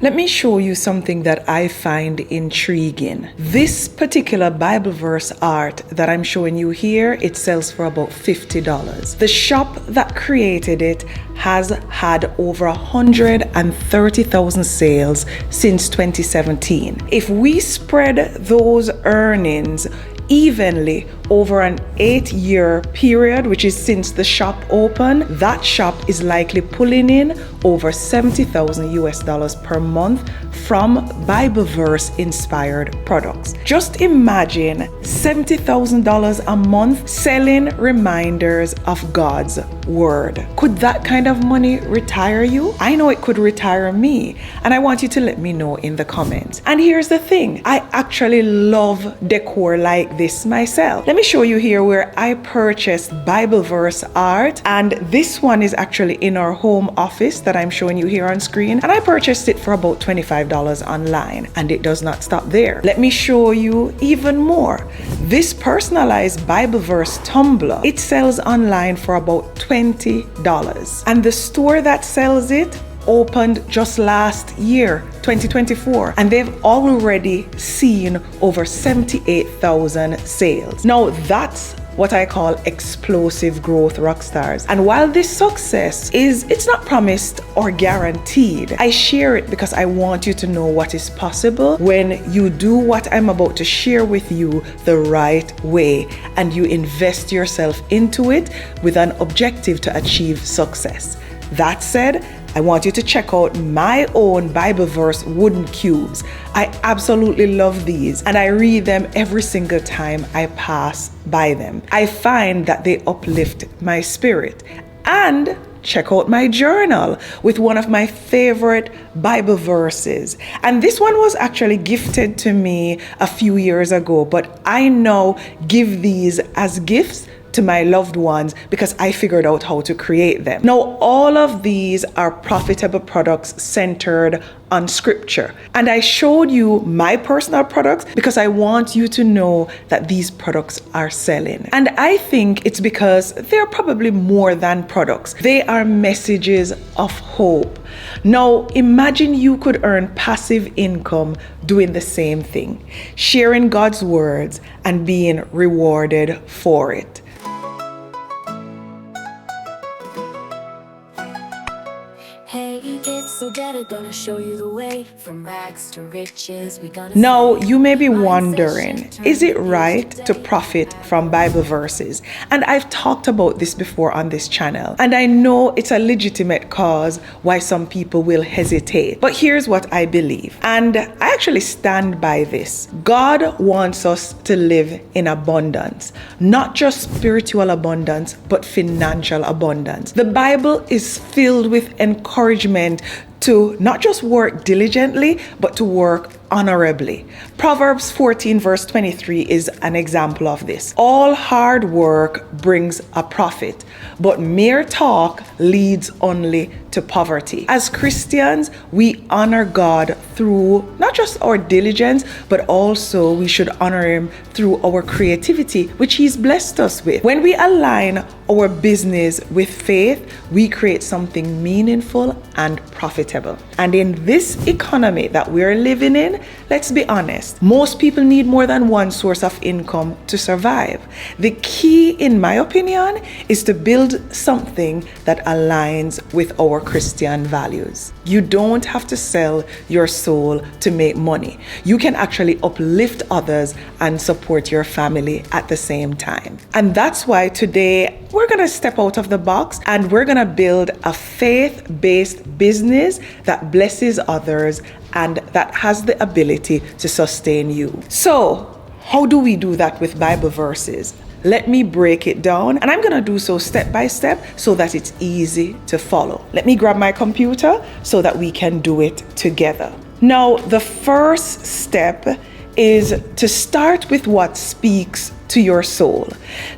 Let me show you something that I find intriguing. This particular Bible verse art that I'm showing you here, it sells for about $50. The shop that created it has had over 130,000 sales since 2017. If we spread those earnings evenly over an 8-year period, which is since the shop opened, that shop is likely pulling in over $70,000 per month from Bible verse inspired products. Just imagine $70,000 a month selling reminders of God's word. Could that kind of money retire you? I know it could retire me, and I want you to let me know in the comments. And here's the thing, I actually love decor like this myself. Let me show you here where I purchased Bible verse art, and this one is actually in our home office that I'm showing you here on screen, and I purchased it for about $25 online, and it does not stop there. Let me show you even more. This personalized Bible verse tumbler, it sells online for about $20, and the store that sells it opened just last year, 2024, and they've already seen over 78,000 sales. Now that's what I call explosive growth, rock stars. And while this success it's not promised or guaranteed, I share it because I want you to know what is possible when you do what I'm about to share with you the right way, and you invest yourself into it with an objective to achieve success. That said, I want you to check out my own Bible verse wooden cubes. I absolutely love these, and I read them every single time I pass by them. I find that they uplift my spirit. And check out my journal with one of my favorite Bible verses. And this one was actually gifted to me a few years ago, but I now give these as gifts to my loved ones because I figured out how to create them. Now, all of these are profitable products centered on scripture. And I showed you my personal products because I want you to know that these products are selling. And I think it's because they're probably more than products. They are messages of hope. Now, imagine you could earn passive income doing the same thing, sharing God's words and being rewarded for it. Hey kids, so get it, gonna show you the way from rags to riches. Now, you may be wondering, is it right to profit from Bible verses? And I've talked about this before on this channel, and I know it's a legitimate cause why some people will hesitate. But here's what I believe, and I actually stand by this. God wants us to live in abundance, not just spiritual abundance, but financial abundance. The Bible is filled with encouragement to not just work diligently, but to work honorably. Proverbs 14 verse 23 is an example of this. All hard work brings a profit, but mere talk leads only to poverty. As Christians, we honor God through not just our diligence, but also we should honor Him through our creativity, which He's blessed us with. When we align our business with faith, we create something meaningful and profitable. And in this economy that we're living in, let's be honest, most people need more than one source of income to survive. The key, in my opinion, is to build something that aligns with our Christian values. You don't have to sell your soul to make money. You can actually uplift others and support your family at the same time. And that's why today we're going to step out of the box and we're going to build a faith-based business that blesses others and that has the ability to sustain you. So, how do we do that with Bible verses? Let me break it down, and I'm going to do so step by step so that it's easy to follow. Let me grab my computer so that we can do it together. Now, the first step is to start with what speaks to your soul.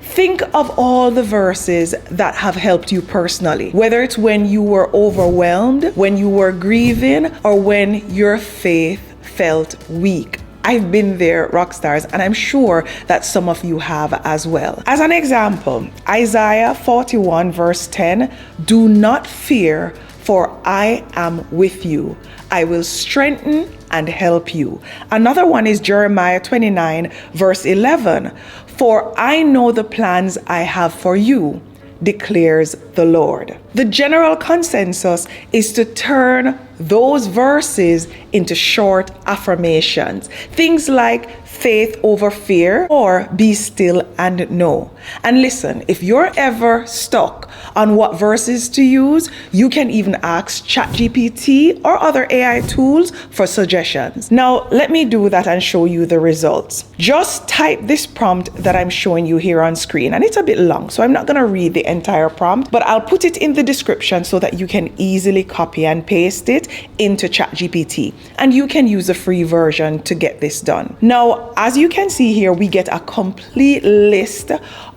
Think of all the verses that have helped you personally, whether it's when you were overwhelmed, when you were grieving, or when your faith felt weak. I've been there, rock stars, and I'm sure that some of you have as well. As an example, Isaiah 41 verse 10, "Do not fear, for I am with you. I will strengthen and help you. Another one is Jeremiah 29, verse 11. For I know the plans I have for you, declares the Lord. The general consensus is to turn those verses into short affirmations. Things like faith over fear or be still and know. And listen, if you're ever stuck on what verses to use, you can even ask ChatGPT or other AI tools for suggestions. Now, let me do that and show you the results. Just type this prompt that I'm showing you here on screen, and it's a bit long, so I'm not going to read the entire prompt, but I'll put it in the description so that you can easily copy and paste it into ChatGPT, and you can use the free version to get this done. Now, as you can see here, we get a complete list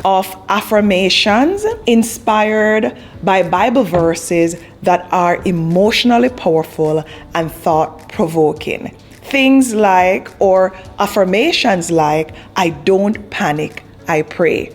of affirmations inspired by Bible verses that are emotionally powerful and thought-provoking. Things like, or affirmations like, I don't panic, I pray.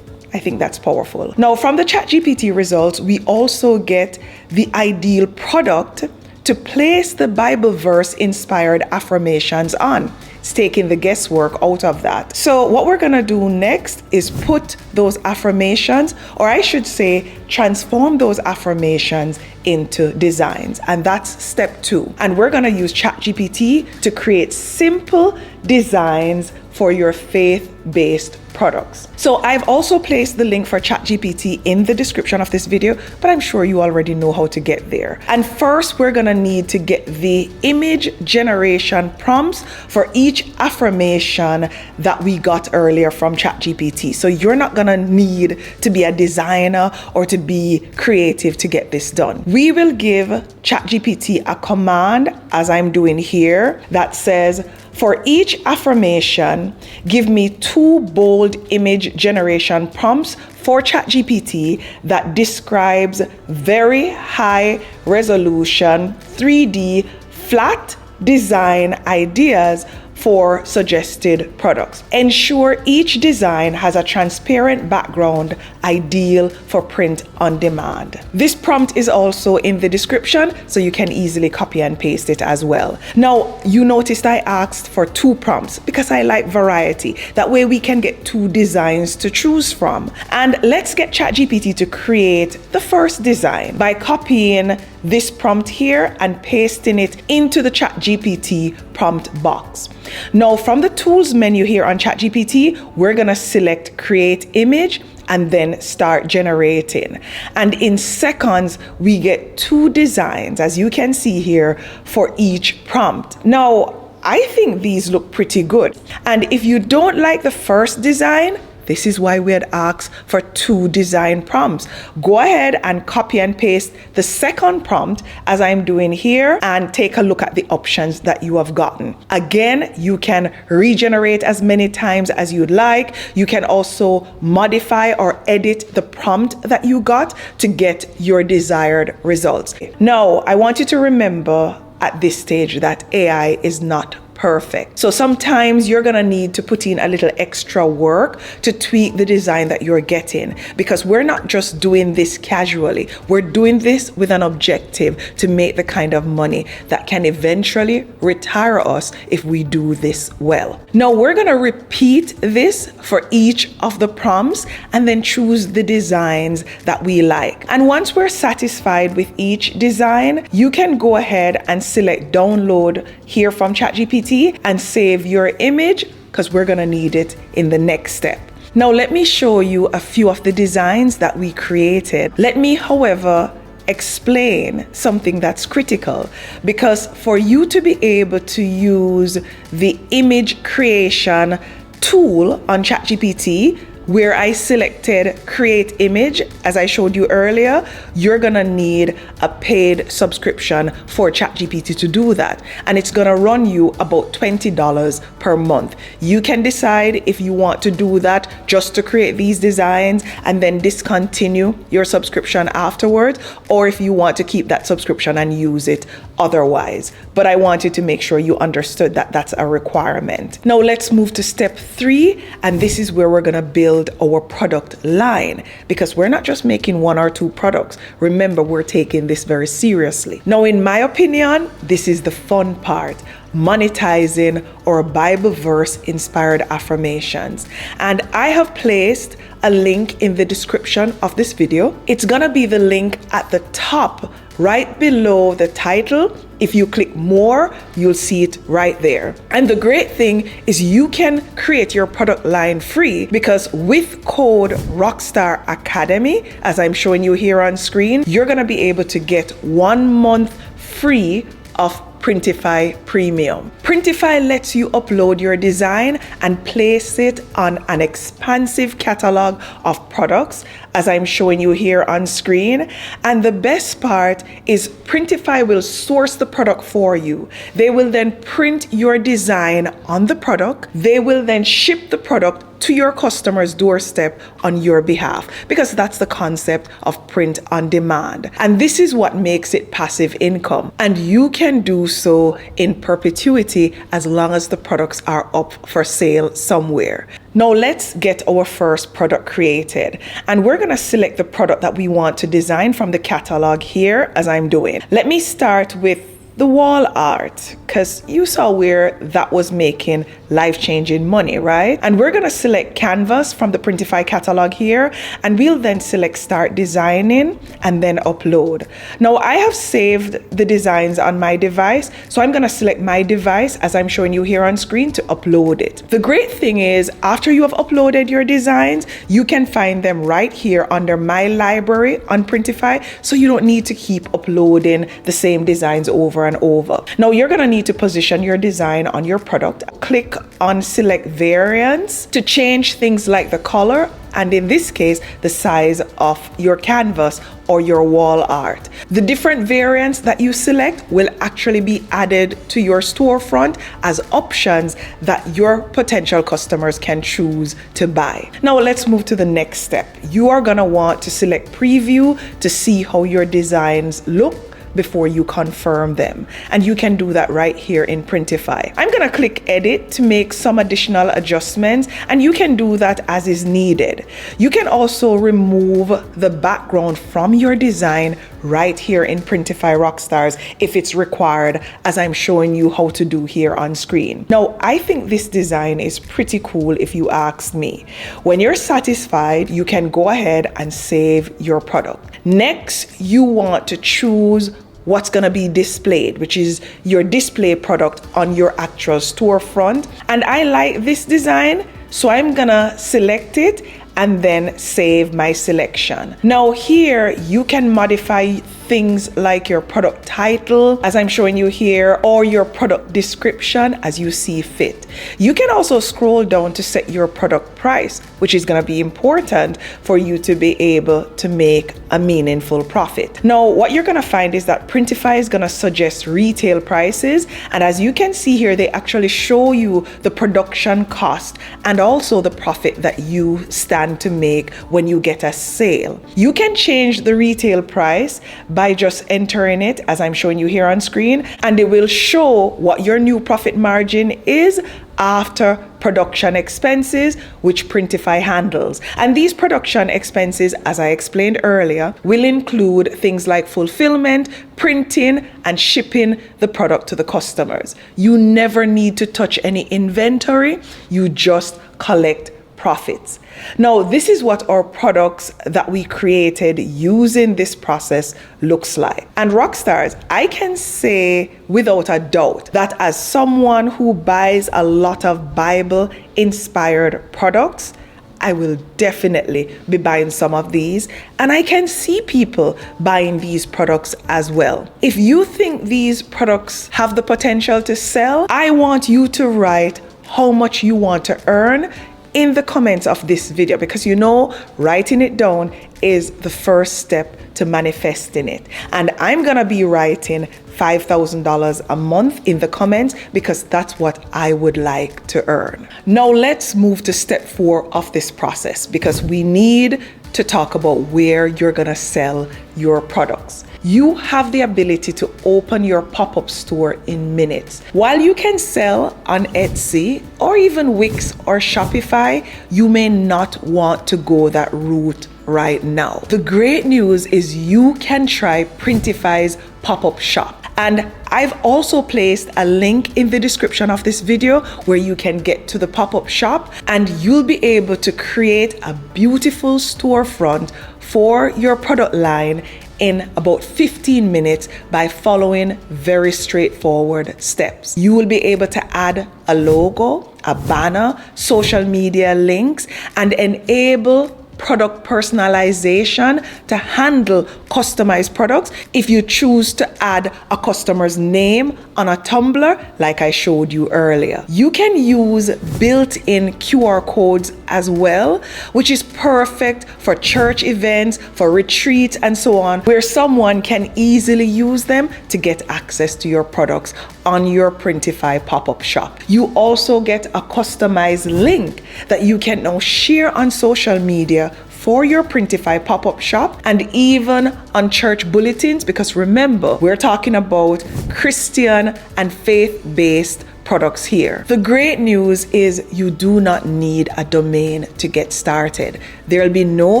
I think that's powerful. Now, from the ChatGPT results, we also get the ideal product to place the Bible verse inspired affirmations on. It's taking the guesswork out of that. So what we're gonna do next is put those affirmations, or I should say, transform those affirmations into designs. And that's step 2. And we're gonna use ChatGPT to create simple designs for your faith-based products. So I've also placed the link for ChatGPT in the description of this video, but I'm sure you already know how to get there. And first, we're gonna need to get the image generation prompts for each affirmation that we got earlier from ChatGPT. So you're not gonna need to be a designer or to be creative to get this done. We will give ChatGPT a command, as I'm doing here, that says, for each affirmation, give me 2 bold image generation prompts for ChatGPT that describes very high resolution 3D flat design ideas for suggested products. Ensure each design has a transparent background, ideal for print on demand. This prompt is also in the description, so you can easily copy and paste it as well. Now, you noticed I asked for 2 prompts because I like variety. That way we can get 2 designs to choose from. And let's get ChatGPT to create the first design by copying this prompt here and pasting it into the ChatGPT prompt box. Now, from the tools menu here on ChatGPT, we're gonna select create image and then start generating. And in seconds, we get 2 designs, as you can see here, for each prompt. Now, I think these look pretty good. And if you don't like the first design, this is why we had asked for 2 design prompts. Go ahead and copy and paste the second prompt as I'm doing here and take a look at the options that you have gotten. Again, you can regenerate as many times as you'd like. You can also modify or edit the prompt that you got to get your desired results. Now, I want you to remember at this stage that AI is not perfect. So sometimes you're gonna need to put in a little extra work to tweak the design that you're getting, because we're not just doing this casually. We're doing this with an objective to make the kind of money that can eventually retire us if we do this well. Now we're gonna repeat this for each of the prompts and then choose the designs that we like. And once we're satisfied with each design, you can go ahead and select download here from ChatGPT and save your image, because we're gonna need it in the next step. Now let me show you a few of the designs that we created. Let me, however, explain something that's critical, because for you to be able to use the image creation tool on ChatGPT, where I selected create image, as I showed you earlier, you're gonna need a paid subscription for ChatGPT to do that. And it's gonna run you about $20 per month. You can decide if you want to do that just to create these designs and then discontinue your subscription afterwards, or if you want to keep that subscription and use it otherwise. But I wanted to make sure you understood that that's a requirement. Now let's move to step 3, and this is where we're gonna build build our product line, because we're not just making one or two products. Remember, we're taking this very seriously. Now, in my opinion, this is the fun part: monetizing our Bible verse inspired affirmations. And I have placed a link in the description of this video. It's gonna be the link at the top right below the title. If you click more, you'll see it right there. And the great thing is you can create your product line free, because with code Rockstar Academy, as I'm showing you here on screen, you're gonna be able to get 1 month free of Printify Premium. Printify lets you upload your design and place it on an expansive catalog of products, as I'm showing you here on screen. And the best part is Printify will source the product for you. They will then print your design on the product. They will then ship the product to your customer's doorstep on your behalf, because that's the concept of print on demand. And this is what makes it passive income. And you can do so in perpetuity as long as the products are up for sale somewhere. Now let's get our first product created. And we're gonna select the product that we want to design from the catalog here, as I'm doing. Let me start with the wall art, because you saw where that was making life-changing money, right? And we're gonna select canvas from the Printify catalog here, and we'll then select start designing and then upload. Now I have saved the designs on my device, so I'm gonna select my device, as I'm showing you here on screen, to upload it. The great thing is, after you have uploaded your designs, you can find them right here under my library on Printify, so you don't need to keep uploading the same designs over and over. Now you're gonna need to position your design on your product. Click on select variants to change things like the color, and in this case, the size of your canvas or your wall art. The different variants that you select will actually be added to your storefront as options that your potential customers can choose to buy. Now let's move to the next step. You are gonna want to select preview to see how your designs look before you confirm them. And you can do that right here in Printify. I'm gonna click edit to make some additional adjustments, and you can do that as is needed. You can also remove the background from your design right here in Printify Rockstars if it's required, as I'm showing you how to do here on screen. Now, I think this design is pretty cool if you ask me. When you're satisfied, you can go ahead and save your product. Next, you want to choose what's going to be displayed, which is your display product on your actual storefront. And I like this design, so I'm gonna select it and then save my selection. Now here, you can modify things like your product title, as I'm showing you here, or your product description as you see fit. You can also scroll down to set your product price, which is gonna be important for you to be able to make a meaningful profit. Now, what you're gonna find is that Printify is gonna suggest retail prices, and as you can see here, they actually show you the production cost and also the profit that you stand to make when you get a sale. You can change the retail price by just entering it, as I'm showing you here on screen, and it will show what your new profit margin is after production expenses, which Printify handles. And these production expenses, as I explained earlier, will include things like fulfillment, printing, and shipping the product to the customers. You never need to touch any inventory, you just collect profits. Now, this is what our products that we created using this process looks like. And Rockstars, I can say without a doubt that as someone who buys a lot of Bible inspired products, I will definitely be buying some of these, and I can see people buying these products as well. If you think these products have the potential to sell, I want you to write how much you want to earn in the comments of this video, because you know, writing it down is the first step to manifesting it. And I'm gonna be writing $5,000 a month in the comments because that's what I would like to earn. Now let's move to step 4 of this process, because we need to talk about where you're gonna sell your products. You have the ability to open your pop-up store in minutes. While you can sell on Etsy or even Wix or Shopify, you may not want to go that route right now. The great news is you can try Printify's pop-up shop. And I've also placed a link in the description of this video where you can get to the pop-up shop and you'll be able to create a beautiful storefront for your product line in about 15 minutes by following very straightforward steps. You will be able to add a logo, a banner, social media links, and enable product personalization to handle customized products if you choose to add a customer's name on a tumbler like I showed you earlier. You can use built-in QR codes as well, which is perfect for church events, for retreats and so on, where someone can easily use them to get access to your products on your Printify pop-up shop. You also get a customized link that you can now share on social media for your Printify pop-up shop and even on church bulletins, because remember, we're talking about Christian and faith-based products here. The great news is you do not need a domain to get started. There'll be no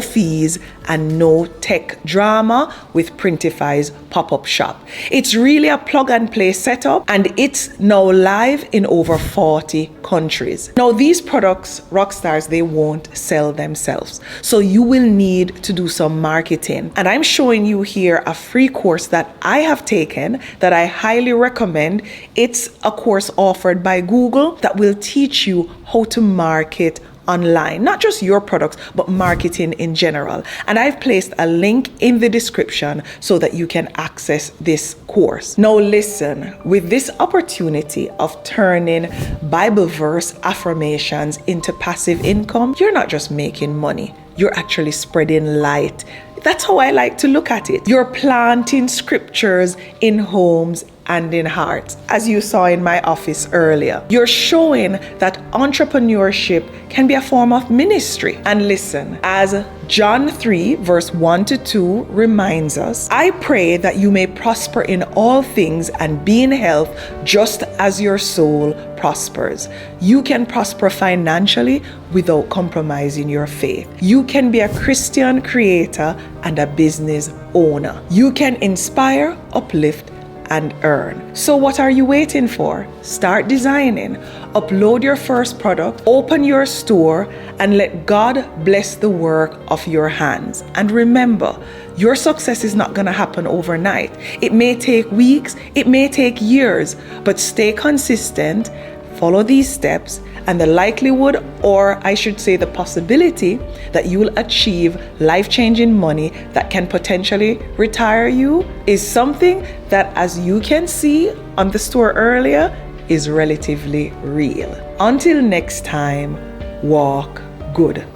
fees and no tech drama with Printify's pop-up shop. It's really a plug and play setup and it's now live in over 40 countries. Now these products, rockstars, they won't sell themselves. So you will need to do some marketing. And I'm showing you here a free course that I have taken that I highly recommend. It's a course offered by Google that will teach you how to market online, not just your products, but marketing in general. And I've placed a link in the description so that you can access this course. Now listen, with this opportunity of turning Bible verse affirmations into passive income, you're not just making money, you're actually spreading light. That's how I like to look at it. You're planting scriptures in homes and in hearts, as you saw in my office earlier. You're showing that entrepreneurship can be a form of ministry. And listen, as John 3 verse 1-2 reminds us, I pray that you may prosper in all things and be in health just as your soul prospers. You can prosper financially without compromising your faith. You can be a Christian creator and a business owner. You can inspire, uplift, and earn. So what are you waiting for? Start designing, upload your first product, open your store, and let God bless the work of your hands. And remember, your success is not going to happen overnight. It may take weeks, it may take years, but stay consistent, follow these steps, and the likelihood, or I should say the possibility, that you will achieve life-changing money that can potentially retire you is something that, as you can see on the store earlier, is relatively real. Until next time, walk good.